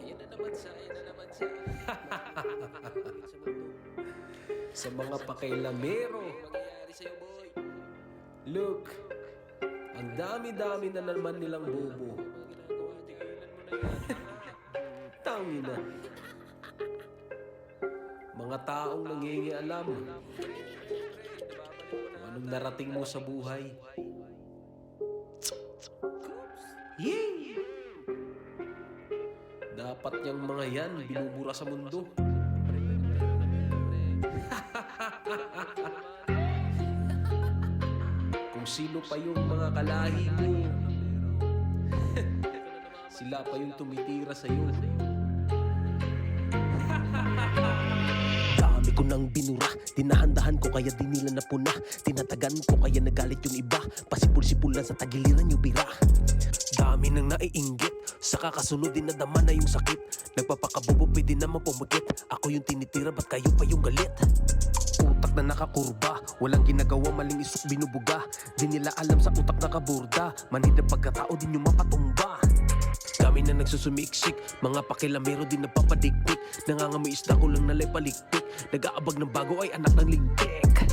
Ayan na naman siya, ayan na naman siya. Sa mundo. Sa mga pakailamero. Ano mangyayari sa'yo, boy? Look, ang dami-dami na naman nilang bobo. Mga ginagawa, tigilan mo na yan. Tangina. Mga taong nangingialam kung anong narating mo sa buhay. Yee! Dapat yung mga yan binubura sa mundo. Kung sino pa yung mga kalahi mo, sila pa yung tumitira sa'yo. Dami ko nang binura, dinahandahan ko kaya di nila napuna. Tinatagan ko kaya nagalit yung iba, pasipul-sipul lang sa tagiliran yung bira. Dami nang naiinggit, sa kakasunod din nadama na yung sakit. Nagpapakabobo pwede naman pumagit, ako yung tinitira ba't kayo pa yung galit? Utak na nakakurba, walang ginagawa, maling isok binubuga. Di nila alam sa utak nakaburda, manhid na pagkatao din yung mapatumba. Dami na nagsusumiksik, mga pakilamero din napapadiktik. Nangangamoy isda ko lang nalay paliktik, nag-aabag ng bago ay anak ng lintik.